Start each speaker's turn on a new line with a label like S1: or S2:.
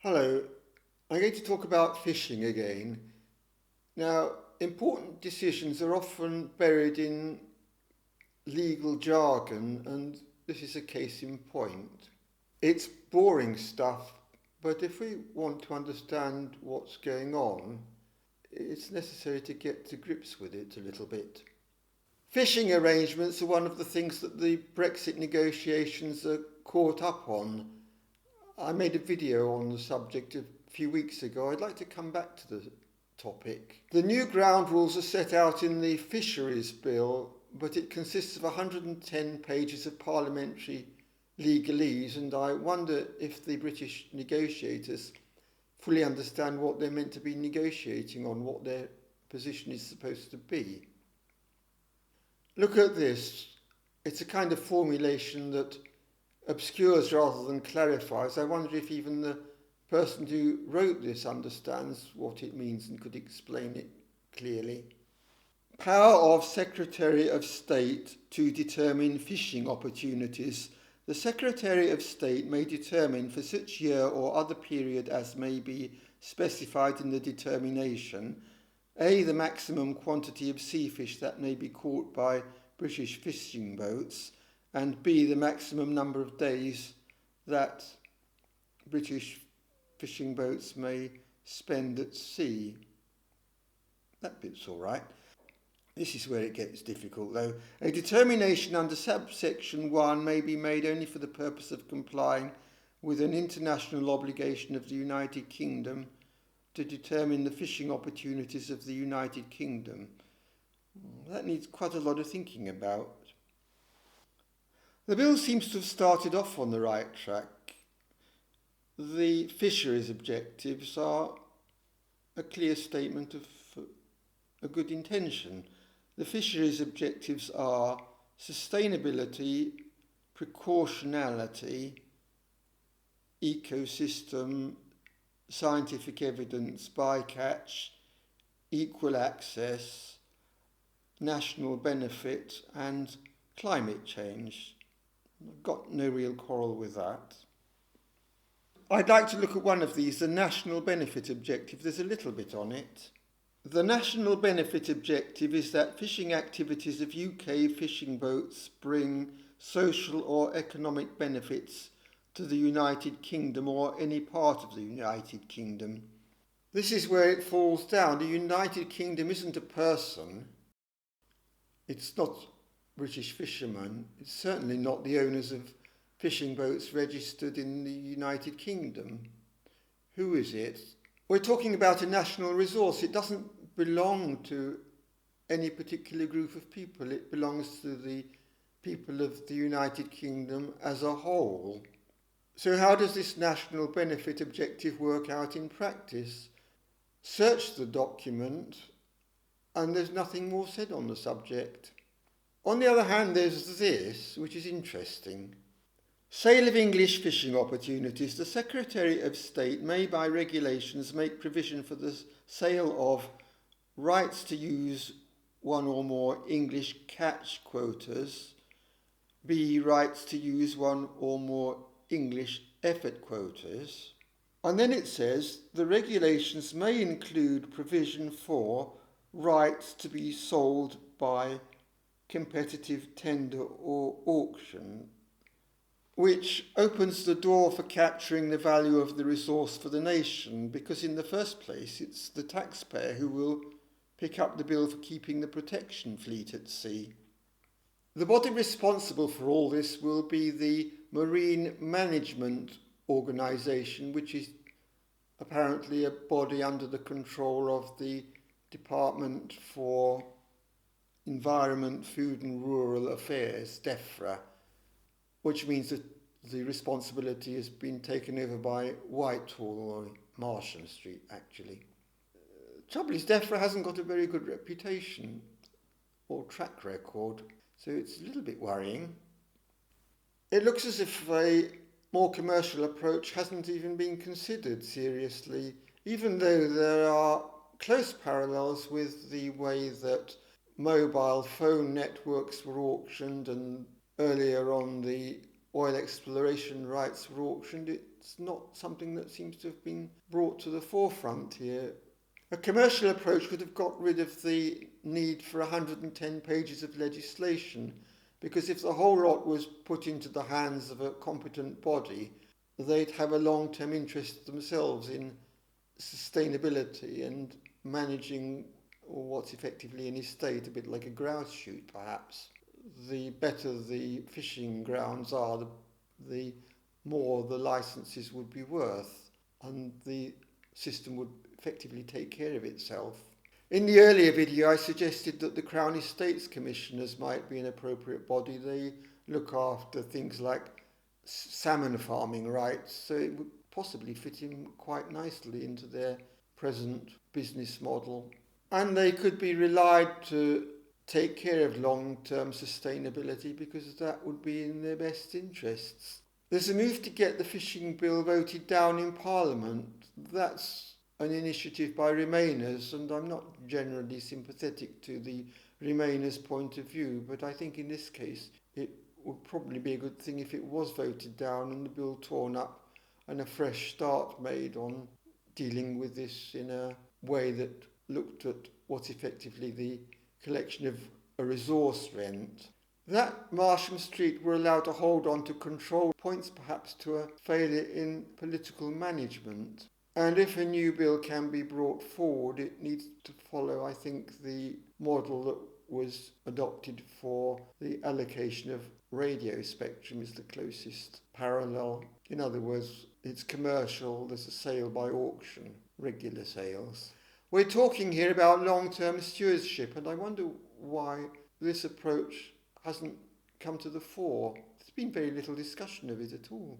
S1: Hello, I'm going to talk about fishing again. Now, important decisions are often buried in legal jargon, and this is a case in point. It's boring stuff, but if we want to understand what's going on, it's necessary to get to grips with it a little bit. Fishing arrangements are one of the things that the Brexit negotiations are caught up on. I made a video on the subject a few weeks ago. I'd like to come back to the topic. The new ground rules are set out in the Fisheries Bill, but it consists of 110 pages of parliamentary legalese, and I wonder if the British negotiators fully understand what they're meant to be negotiating on, what their position is supposed to be. Look at this. It's a kind of formulation that obscures rather than clarifies. I wonder if even the person who wrote this understands what it means and could explain it clearly. Power of Secretary of State to determine fishing opportunities. The Secretary of State may determine for such year or other period as may be specified in the determination, A. the maximum quantity of sea fish that may be caught by British fishing boats, and B. the maximum number of days that British fishing boats may spend at sea. That bit's all right. This is where it gets difficult, though. A determination under subsection 1 may be made only for the purpose of complying with an international obligation of the United Kingdom to determine the fishing opportunities of the United Kingdom. That needs quite a lot of thinking about. The bill seems to have started off on the right track. The fisheries objectives are a clear statement of a good intention. The fisheries objectives are sustainability, precautionality, ecosystem, scientific evidence, bycatch, equal access, national benefit, and climate change. I've got no real quarrel with that. I'd like to look at one of these, the national benefit objective. There's a little bit on it. The national benefit objective is that fishing activities of UK fishing boats bring social or economic benefits to the United Kingdom or any part of the United Kingdom. This is where it falls down. The United Kingdom isn't a person. It's not British fishermen. It's certainly not the owners of fishing boats registered in the United Kingdom. Who is it? We're talking about a national resource. It doesn't belong to any particular group of people. It belongs to the people of the United Kingdom as a whole. So how does this national benefit objective work out in practice? Search the document and there's nothing more said on the subject. On the other hand, there's this, which is interesting. Sale of English fishing opportunities. The Secretary of State may by regulations make provision for the sale of rights to use one or more English catch quotas, B. rights to use one or more English effort quotas. And then it says the regulations may include provision for rights to be sold by competitive tender or auction, which opens the door for capturing the value of the resource for the nation, because in the first place it's the taxpayer who will pick up the bill for keeping the protection fleet at sea. The body responsible for all this will be the Marine Management Organisation, which is apparently a body under the control of the Department for Environment, Food and Rural Affairs, DEFRA, which means that the responsibility has been taken over by Whitehall, or Marsham Street, actually. Trouble is, DEFRA hasn't got a very good reputation or track record, so it's a little bit worrying. It looks as if a more commercial approach hasn't even been considered seriously, even though there are close parallels with the way that mobile phone networks were auctioned and earlier on the oil exploration rights were auctioned. It it's not something that seems to have been brought to the forefront here. A commercial approach would have got rid of the need for 110 pages of legislation, because if the whole lot was put into the hands of a competent body, they'd have a long-term interest themselves in sustainability and managing what's effectively an estate, a bit like a grouse shoot perhaps. The better the fishing grounds are, the more the licences would be worth, and the system would effectively take care of itself. In the earlier video, I suggested that the Crown Estates Commissioners might be an appropriate body. They look after things like salmon farming rights, so it would possibly fit in quite nicely into their present business model. And they could be relied to take care of long-term sustainability, because that would be in their best interests. There's a move to get the fishing bill voted down in Parliament. That's an initiative by Remainers, and I'm not generally sympathetic to the Remainers' point of view, but I think in this case it would probably be a good thing if it was voted down and the bill torn up and a fresh start made on dealing with this in a way that looked at what's effectively the collection of a resource rent. That Marsham Street were allowed to hold on to control points perhaps to a failure in political management. And if a new bill can be brought forward, it needs to follow, I think, the model that was adopted for the allocation of radio spectrum is the closest parallel. In other words, it's commercial, there's a sale by auction, regular sales. We're talking here about long-term stewardship, and I wonder why this approach hasn't come to the fore. There's been very little discussion of it at all.